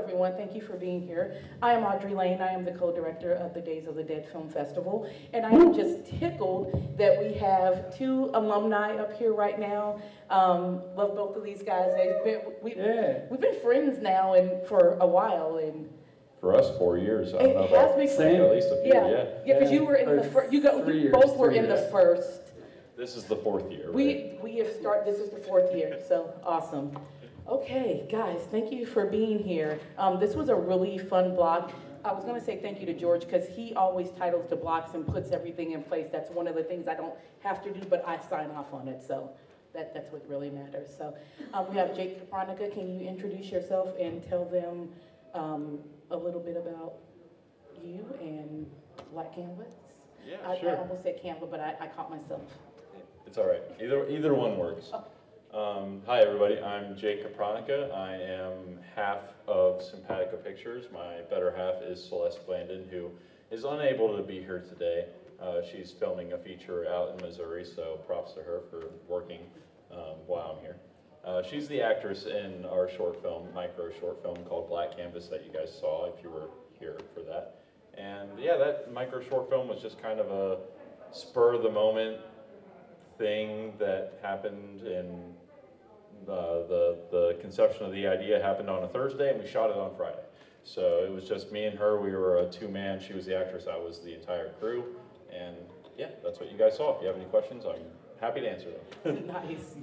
everyone. Thank you for being here. I am Audrey Lane. I am the co-director of the Days of the Dead Film Festival, and I am just tickled that we have two alumni up here right now. Love both of these guys. We've been friends now and for a while, and for us 4 years. I don't know about at least a few. Yeah, because you were in the first. You both were in the first. This is the 4th year. We have started. This is the 4th year, so awesome. Okay, guys, thank you for being here. This was a really fun block. I was going to say thank you to George because he always titles the blocks and puts everything in place. That's one of the things I don't have to do, but I sign off on it, so that's what really matters. So we have Jake Kapronica. Can you introduce yourself and tell them a little bit about you and Black Canvas? Yeah, sure. I almost said Canva, but I caught myself. It's all right. Either one works. Oh. Hi, everybody. I'm Jake Kapronica. I am half of Simpatico Pictures. My better half is Celeste Blandon, who is unable to be here today. She's filming a feature out in Missouri, so props to her for working while I'm here. She's the actress in our short film, micro short film called Black Canvas that you guys saw if you were here for that. And yeah, that micro short film was just kind of a spur of the moment thing that happened in the conception of the idea happened on a Thursday and we shot it on Friday. So it was just me and her. We were a 2-man. She was the actress. I was the entire crew. And yeah, that's what you guys saw. If you have any questions, I'm happy to answer them. Nice.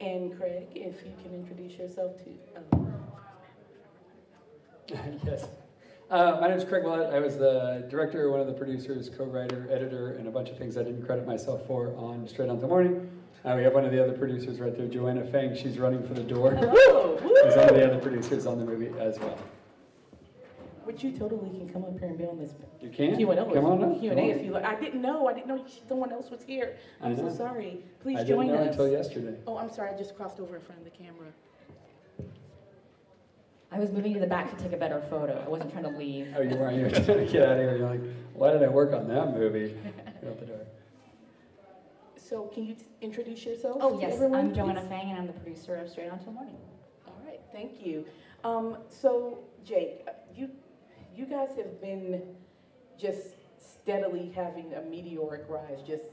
And Craig, if you can introduce yourself to. Yes. My name is Craig Ouellette. I was the director, one of the producers, co-writer, editor, and a bunch of things I didn't credit myself for on Straight On Till Morning. We have one of the other producers right there, Joanna Fang. She's running for the door. She's one of the other producers on the movie as well. Which you totally can come up here and be on this You can? Q&A. Come on up. Q&A if you like. I didn't know someone else was here. I'm so sorry. Please join us. I didn't know until yesterday. Oh, I'm sorry. I just crossed over in front of the camera. I was moving to the back to take a better photo. I wasn't trying to leave. Oh, you weren't. You were trying to get out of here. You're like, why did I work on that movie? Get out the door. So can you introduce yourself? Oh, yes. Everyone, I'm Joanna Fang, and I'm the producer of Straight On Till Morning. All right. Thank you. So, Jake, you guys have been just steadily having a meteoric rise, just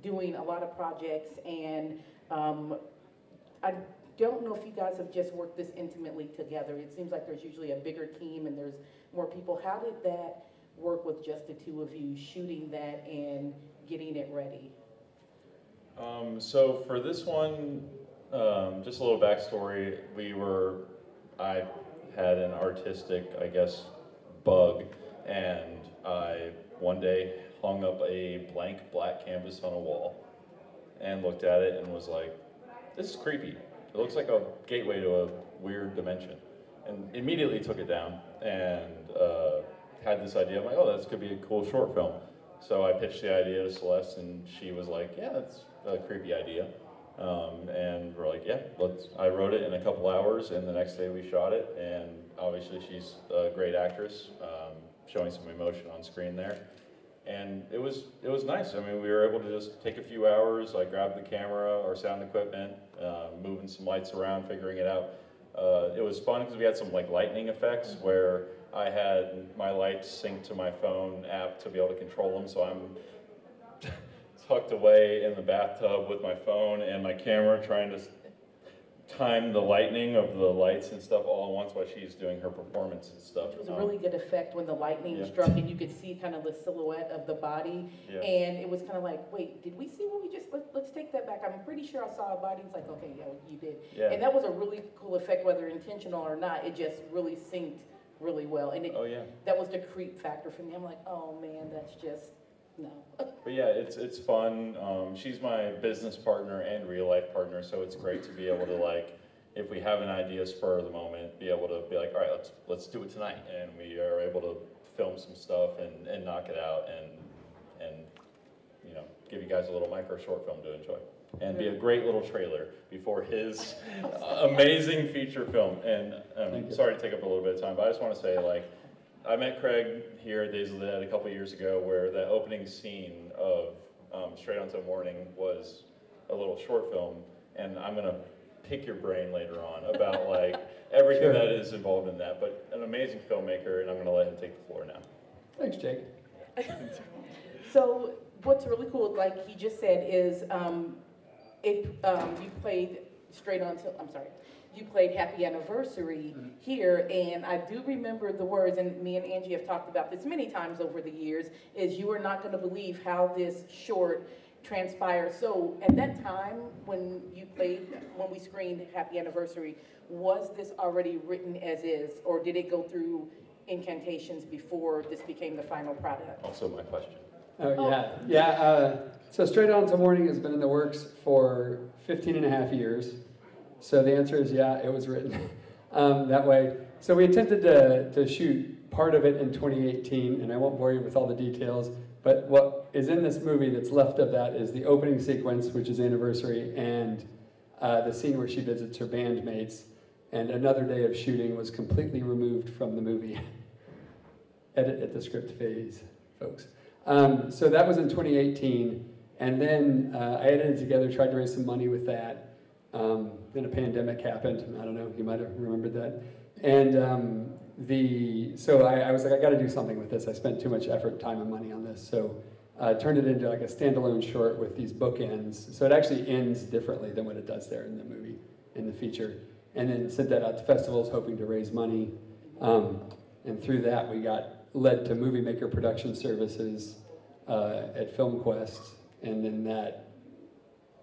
doing a lot of projects, and I don't know if you guys have just worked this intimately together. It seems like there's usually a bigger team and there's more people. How did that work with just the two of you, shooting that and getting it ready? So for this one, just a little backstory. I had an artistic, I guess, bug, and I one day hung up a blank black canvas on a wall and looked at it and was like, this is creepy. It looks like a gateway to a weird dimension. And immediately took it down and had this idea. I'm like, oh, this could be a cool short film. So I pitched the idea to Celeste, and she was like, yeah, that's a creepy idea. And we're like, yeah, I wrote it in a couple hours, and the next day we shot it. And obviously she's a great actress, showing some emotion on screen there. And it was nice. I mean, we were able to just take a few hours. I grabbed the camera, our sound equipment, moving some lights around, figuring it out. It was fun because we had some like lightning effects where I had my lights synced to my phone app to be able to control them. So I'm tucked away in the bathtub with my phone and my camera trying to time the lightning of the lights and stuff all at once while she's doing her performance and stuff. It was a really good effect when the lightning struck and you could see kind of the silhouette of the body. Yeah. And it was kind of like, wait, did we see what we just, let's take that back. I'm pretty sure I saw a body. It's like, okay, yeah, you did. Yeah. And that was a really cool effect, whether intentional or not. It just really synced really well. And that was the creep factor for me. I'm like, oh man, that's just, no. But yeah, it's fun. She's my business partner and real life partner, so it's great to be able to, like, if we have an idea spur of the moment, be able to be like, all right, let's do it tonight, and we are able to film some stuff and knock it out and you know, give you guys a little micro short film to enjoy. And be a great little trailer before his amazing feature film. And sorry to take up a little bit of time, but I just want to say, like, I met Craig here at Days of the Dead a couple years ago where the opening scene of Straight On Till Morning was a little short film, and I'm going to pick your brain later on about like everything Sure. that is involved in that, but an amazing filmmaker, and I'm going to let him take the floor now. Thanks, Jake. So what's really cool, like he just said, is you played straight on to, I'm sorry, you played Happy Anniversary here, and I do remember the words, and me and Angie have talked about this many times over the years, is you are not going to believe how this short transpired. So at that time, when we screened Happy Anniversary, was this already written as is, or did it go through incantations before this became the final product? Also my question. Oh, yeah. Yeah, so Straight On to Morning has been in the works for 15 and a half years. So the answer is yeah, it was written that way. So we attempted to shoot part of it in 2018, and I won't bore you with all the details, but what is in this movie that's left of that is the opening sequence, which is Anniversary, and the scene where she visits her bandmates, and another day of shooting was completely removed from the movie. Edit at the script phase, folks. So that was in 2018, and then I edited together, tried to raise some money with that. Then a pandemic happened. I don't know, you might have remembered that. And so I was like, I got to do something with this. I spent too much effort, time, and money on this. So I turned it into like a standalone short with these bookends. So it actually ends differently than what it does there in the movie, in the feature. And then sent that out to festivals, hoping to raise money. And through that, we got led to Movie Maker Production Services at FilmQuest. And then that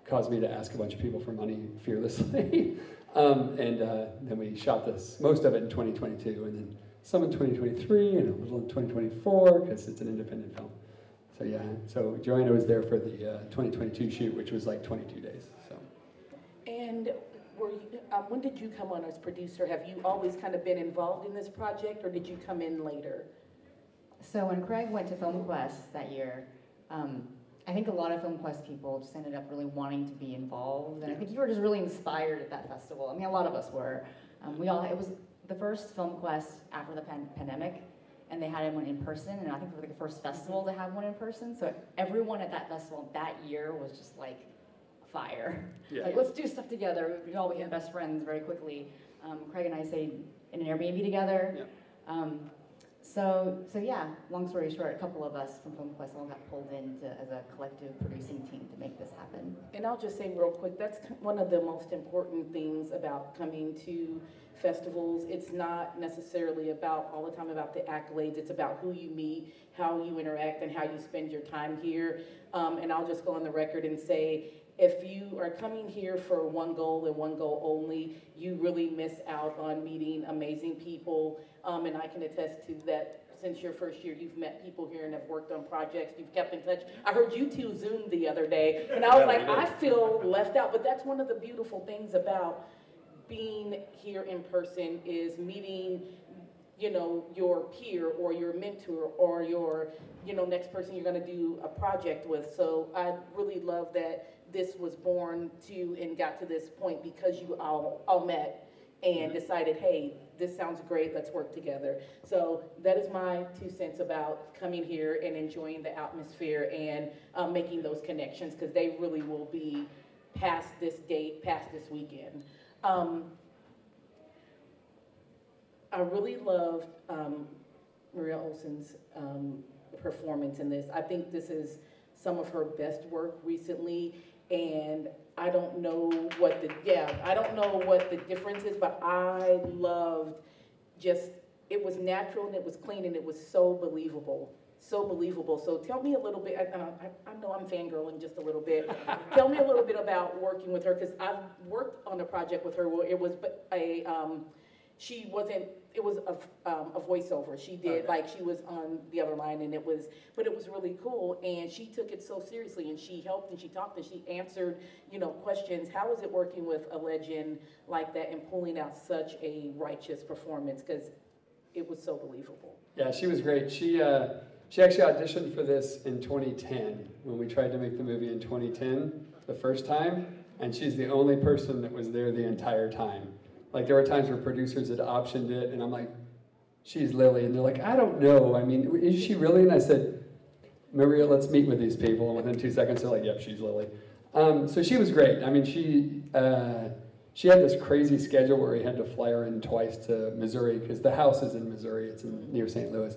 caused me to ask a bunch of people for money fearlessly. Then we shot this, most of it in 2022, and then some in 2023, and a little in 2024, because it's an independent film. So yeah, so Joanna was there for the 2022 shoot, which was like 22 days. So. And when did you come on as producer? Have you always kind of been involved in this project, or did you come in later? So when Craig went to FilmQuest that year, I think a lot of FilmQuest people just ended up really wanting to be involved, and I think you were just really inspired at that festival. I mean, a lot of us were. It was the first FilmQuest after the pandemic, and they had one in person, and I think it was like the first festival to have one in person. So everyone at that festival that year was just like fire. Yeah. Like, let's do stuff together. We all became best friends very quickly. Craig and I stayed in an Airbnb together. Yeah. So yeah, long story short, a couple of us from FilmQuest all got pulled in as a collective producing team to make this happen. And I'll just say real quick, that's one of the most important things about coming to festivals. It's not necessarily all the time about the accolades. It's about who you meet, how you interact, and how you spend your time here. And I'll just go on the record and say, if you are coming here for one goal and one goal only, you really miss out on meeting amazing people. And I can attest to that. Since your first year, you've met people here and have worked on projects. You've kept in touch. I heard you two Zoomed the other day, and I was like, I feel left out. But that's one of the beautiful things about being here in person is meeting, your peer or your mentor or your, next person you're going to do a project with. So I really love that this was born to and got to this point because you all met and decided, hey, this sounds great, let's work together. So that is my 2 cents about coming here and enjoying the atmosphere and making those connections, because they really will be past this date, past this weekend. I really loved Maria Olsen's performance in this. I think this is some of her best work recently, and I don't know what the difference is, but I loved it was natural and it was clean and it was so believable. So believable. So tell me a little bit, I know I'm fangirling just a little bit. Tell me a little bit about working with her, because I've worked on a project with her where it was it was a voiceover. She did, like she was on the other line, and it was really cool. And she took it so seriously, and she helped, and she talked, and she answered, questions. How is it working with a legend like that and pulling out such a righteous performance? Because it was so believable. Yeah, she was great. She actually auditioned for this in 2010 when we tried to make the movie in 2010 the first time, and she's the only person that was there the entire time. Like, there were times where producers had optioned it, and I'm like, she's Lilly. And they're like, I don't know. I mean, is she really? And I said, Maria, let's meet with these people. And within 2 seconds, they're like, yep, she's Lilly. So she was great. I mean, she had this crazy schedule where he had to fly her in twice to Missouri, because the house is in Missouri, it's near St. Louis.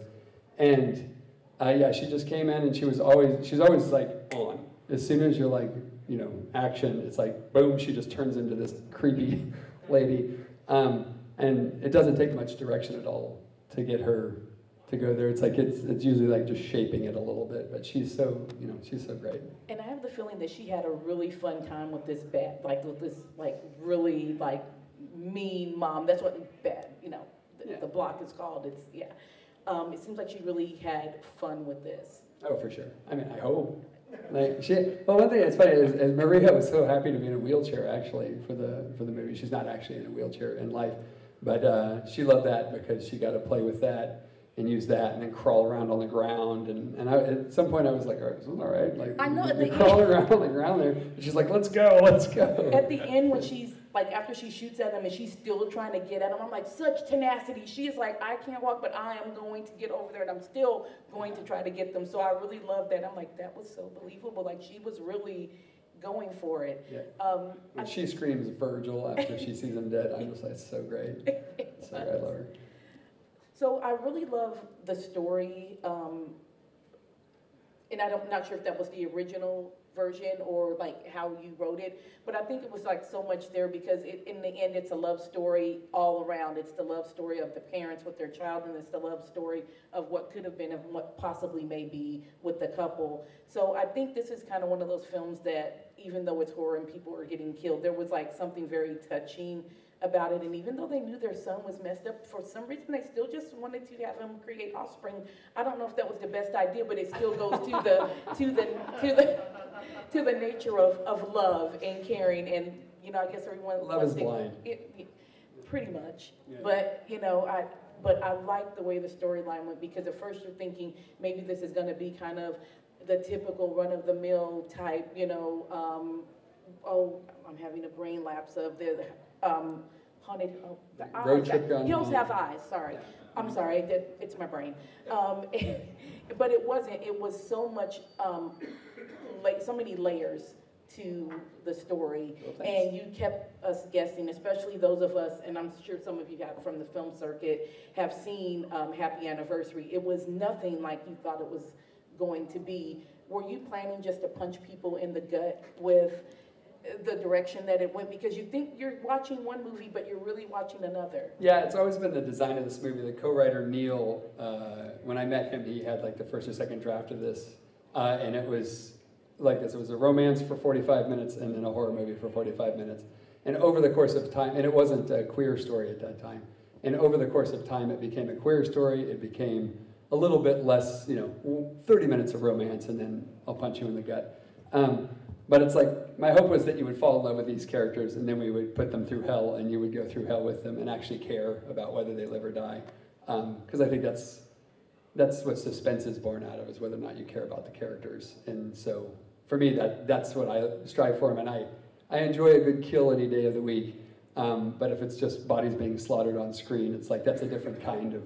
And yeah, she just came in and she's always like on. As soon as you're like, you know, action, it's like, boom, she just turns into this creepy lady. And it doesn't take much direction at all to get her to go there. It's like, it's usually like just shaping it a little bit, but she's so, you know, she's so great. And I have the feeling that she had a really fun time with this bad, like with this like really like mean mom. That's what bad, you know, the block is called. It's, yeah. It seems like she really had fun with this. Oh, for sure. I mean, I hope. Like well, one thing that's funny is Maria was so happy to be in a wheelchair actually for the movie. She's not actually in a wheelchair in life, but she loved that because she got to play with that and use that and then crawl around on the ground. And at some point I was like, all right, this is all right. Like, I know, you're crawling around on the ground there. And she's like, let's go. At the end when she's like, after she shoots at him and she's still trying to get at him, I'm like, such tenacity. She is like, I can't walk, but I am going to get over there and I'm still going to try to get them. So I really love that. I'm like, that was so believable. Like, she was really going for it. Yeah. When she screams Virgil after she sees him dead, I'm just like, it's so great. So I love her. So I really love the story, and I'm not sure if that was the original version or like how you wrote it, but I think it was like so much there because in the end it's a love story all around. It's the love story of the parents with their child, and it's the love story of what could have been and what possibly may be with the couple. So I think this is kind of one of those films that even though it's horror and people are getting killed, there was like something very touching about it. And even though they knew their son was messed up, for some reason they still just wanted to have him create offspring. I don't know if that was the best idea, but it still goes to the nature of love and caring. And you know, I guess everyone love is blind. Pretty much. Yeah. But you know, I like the way the storyline went, because at first you're thinking maybe this is going to be kind of the typical run-of-the-mill type, you know. Oh, I'm having a brain lapse of the haunted. Road trip gone Hills wrong. Have Eyes. Sorry, Yeah. I'm sorry. It's my brain. But it wasn't. It was so much, like so many layers to the story, and you kept us guessing, especially those of us, and I'm sure some of you have from the film circuit have seen Happy Anniversary. It was nothing like you thought it was going to be. Were you planning just to punch people in the gut with the direction that it went? Because you think you're watching one movie, but you're really watching another. Yeah, it's always been the design of this movie. The co-writer, Neil, when I met him, he had like the first or second draft of this, and it was like this. It was a romance for 45 minutes and then a horror movie for 45 minutes. And over the course of time, and it wasn't a queer story at that time, and over the course of time it became a queer story. It became a little bit less, you know, 30 minutes of romance and then I'll punch you in the gut. But it's like, my hope was that you would fall in love with these characters and then we would put them through hell and you would go through hell with them and actually care about whether they live or die. Because I think that's what suspense is born out of, is whether or not you care about the characters. And so for me, that's what I strive for. And I enjoy a good kill any day of the week. But if it's just bodies being slaughtered on screen, it's like, that's a different kind of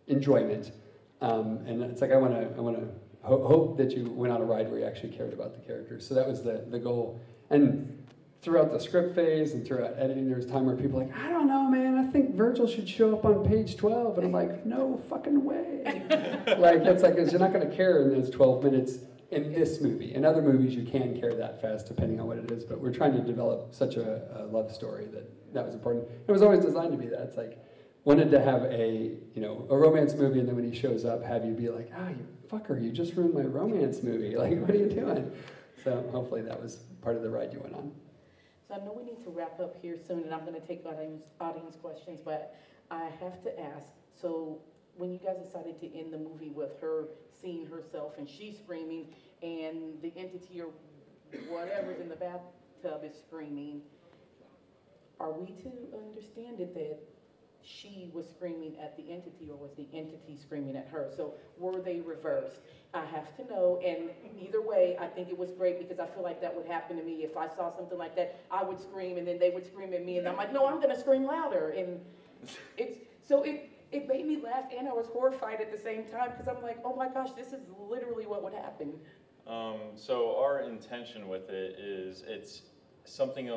enjoyment. And it's like, I want to hope that you went on a ride where you actually cared about the characters. So that was the goal. And throughout the script phase and throughout editing, there was time where people were like, I don't know, man, I think Virgil should show up on page 12. And I'm like, no fucking way. Like, it's like, 'cause you're not going to care in those 12 minutes in this movie. In other movies, you can care that fast, depending on what it is. But we're trying to develop such a love story that was important. It was always designed to be that. It's like, wanted to have a romance movie, and then when he shows up, have you be like, you fucker, you just ruined my romance movie. Like, what are you doing? So hopefully that was part of the ride you went on. So I know we need to wrap up here soon, and I'm going to take audience questions, but I have to ask, so when you guys decided to end the movie with her seeing herself and she's screaming and the entity or whatever's in the bathtub is screaming, are we to understand it that she was screaming at the entity, or was the entity screaming at her? So were they reversed? I have to know, and either way, I think it was great, because I feel like that would happen to me. If I saw something like that, I would scream, and then they would scream at me, and I'm like, no, I'm gonna scream louder. And it made me laugh, and I was horrified at the same time, because I'm like, oh my gosh, this is literally what would happen. So our intention with it is, it's something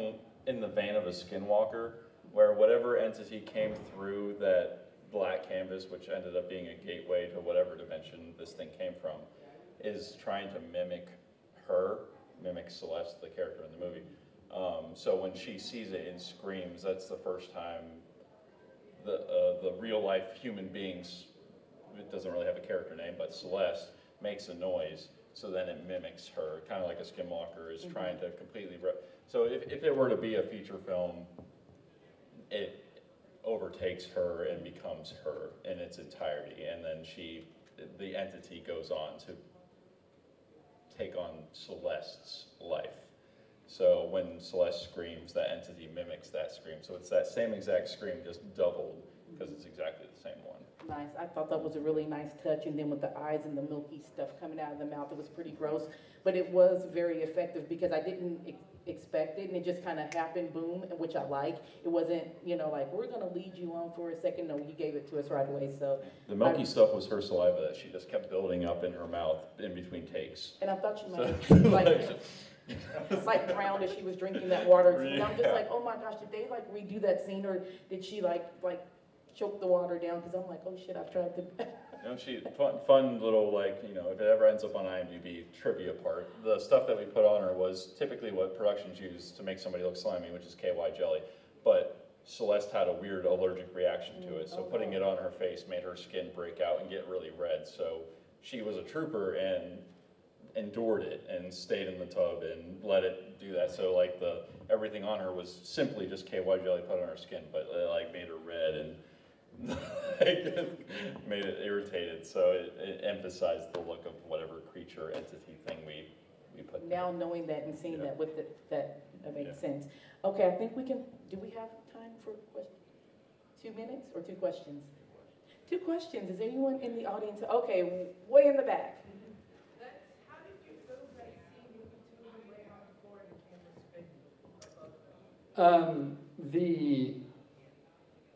in the vein of a skinwalker, where whatever entity came through that black canvas, which ended up being a gateway to whatever dimension this thing came from, is trying to mimic Celeste, the character in the movie. So when she sees it and screams, that's the first time the real life human beings, it doesn't really have a character name, but Celeste makes a noise, so then it mimics her, kind of like a skinwalker is trying to completely, so if it were to be a feature film, it overtakes her and becomes her in its entirety, and then the entity goes on to take on Celeste's life. So when Celeste screams, that entity mimics that scream. So it's that same exact scream, just doubled, because it's exactly the same one. Nice. I thought that was a really nice touch, and then with the eyes and the milky stuff coming out of the mouth, it was pretty gross, but it was very effective because I didn't expect it, and it just kind of happened, boom, which I like. It wasn't, you know, like, we're gonna lead you on for a second. No, you gave it to us right away, so. The milky stuff was her saliva that she just kept building up in her mouth in between takes. And I thought she might have, like drowned as she was drinking that water too. And I'm just like, oh my gosh, did they like redo that scene, or did she like choke the water down? Because I'm like, oh shit, I've tried to. You know, fun little, like, you know, if it ever ends up on IMDb, trivia part. The stuff that we put on her was typically what productions use to make somebody look slimy, which is KY jelly. But Celeste had a weird allergic reaction to it, so putting it on her face made her skin break out and get really red. So she was a trooper and endured it and stayed in the tub and let it do that. So like everything on her was simply just KY jelly put on her skin, but it like made her red and made it irritated, so it emphasized the look of whatever creature, entity thing we put Now knowing that and seeing that with that makes sense. Okay, I think we can, do we have time for questions? 2 minutes or 2 questions? 2 questions. Is anyone in the audience? Okay, way in the back. How did you film that scene with the 2 of them laying on the floor and the camera spinning?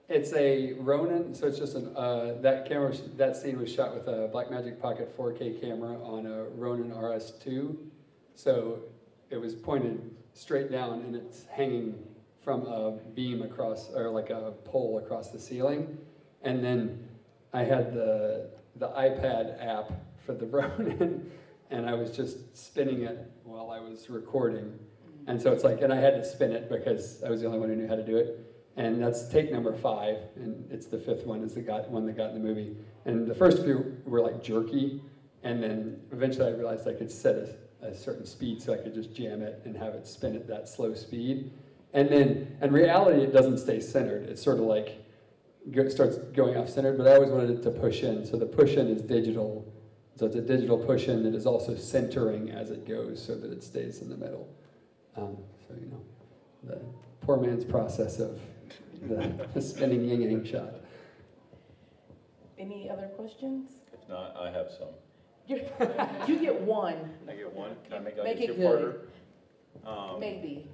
It's a Ronin, so it's just that scene was shot with a Blackmagic Pocket 4K camera on a Ronin RS2. So it was pointed straight down and it's hanging from a beam across, or like a pole across the ceiling. And then I had the iPad app for the Ronin, and I was just spinning it while I was recording. And so it's like, and I had to spin it because I was the only one who knew how to do it. And that's take number 5, and it's the 5th one is the one that got in the movie. And the first few were like jerky, and then eventually I realized I could set a certain speed so I could just jam it and have it spin at that slow speed. And then, in reality, it doesn't stay centered. It's sort of like, starts going off centered, but I always wanted it to push in. So the push in is digital. So it's a digital push in that is also centering as it goes so that it stays in the middle. So, you know, the poor man's process of the spinning yin-yang shot. Any other questions? If not, I have some. You get one. Can I get one? Can I make it a good. two-parter? Maybe.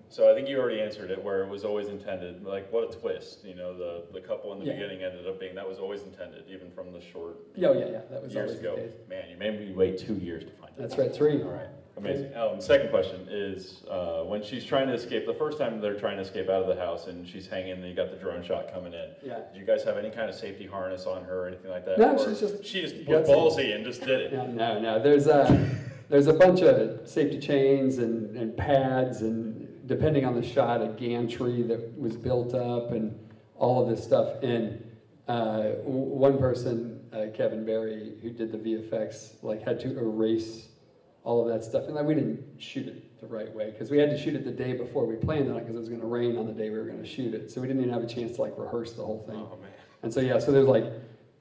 So I think you already answered it, where it was always intended. Like, what a twist! You know, the couple in the beginning ended up being, that was always intended, even from the short. Yeah, that was years always ago. the case. Man, you made me wait 2 years to find it. That's right, 3. All right, amazing. Second question is, when she's trying to escape, the first time they're trying to escape out of the house, and she's hanging, and you got the drone shot coming in. Yeah. Did you guys have any kind of safety harness on her or anything like that? No, or she just was ballsy and just did it. No. There's a bunch of safety chains and pads, and depending on the shot, a gantry that was built up and all of this stuff. And one person, Kevin Barry, who did the VFX, like had to erase all of that stuff. And we didn't shoot it the right way because we had to shoot it the day before we planned on it because it was going to rain on the day we were going to shoot it. So we didn't even have a chance to like rehearse the whole thing. Oh, man. And so so there's like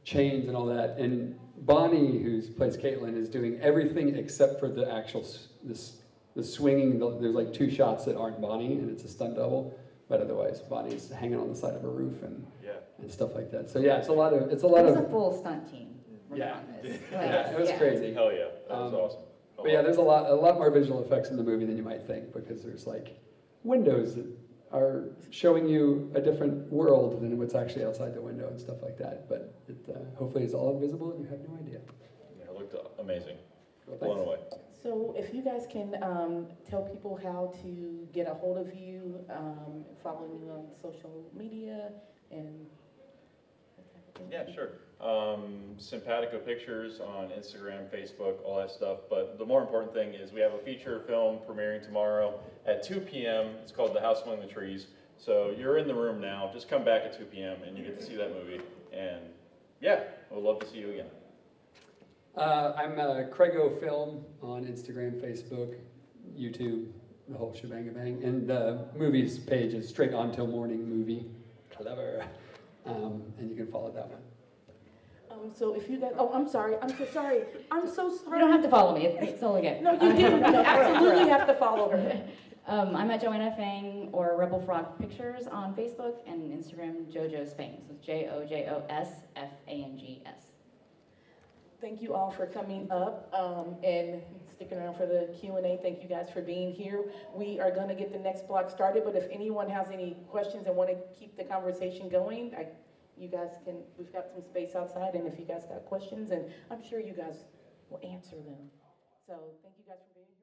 chains and all that. And Bonnie, who plays Kaitlin, is doing everything except for the actual the swinging. There's like 2 shots that aren't Bonnie, and it's a stunt double. But otherwise, Bonnie's hanging on the side of a roof and stuff like that. So yeah, it's a lot of. It was a full stunt team. Yeah. On this. Yeah, it was crazy. Hell yeah, that was awesome. But yeah, there's a lot more visual effects in the movie than you might think, because there's like windows that are showing you a different world than what's actually outside the window and stuff like that. But it hopefully is all invisible and you have no idea. Yeah, it looked amazing. Well, blown thanks. away. So if you guys can tell people how to get a hold of you, follow you on social media, and that type of thing. Yeah, sure. Simpatico Pictures on Instagram, Facebook, all that stuff. But the more important thing is we have a feature film premiering tomorrow at 2 p.m. It's called The House Among the Trees. So you're in the room now. Just come back at 2 p.m. and you get to see that movie. And yeah, I would love to see you again. I'm Craigo Film on Instagram, Facebook, YouTube, the whole shebang bang. And the movies page is Straight On Till Morning Movie. Clever. And you can follow that one. So if you guys, oh, I'm sorry, I'm so sorry. You don't have to follow me, it's all okay. No, you do. You absolutely have to follow her. I'm at Joanna Fang or Rebel Frog Pictures on Facebook and Instagram, Jojo's Fang. So it's JOJOSFANGS. Thank you all for coming up and sticking around for the Q&A. Thank you guys for being here. We are going to get the next block started, but if anyone has any questions and want to keep the conversation going, you guys can, we've got some space outside, and if you guys got questions, and I'm sure you guys will answer them. So thank you guys for being here.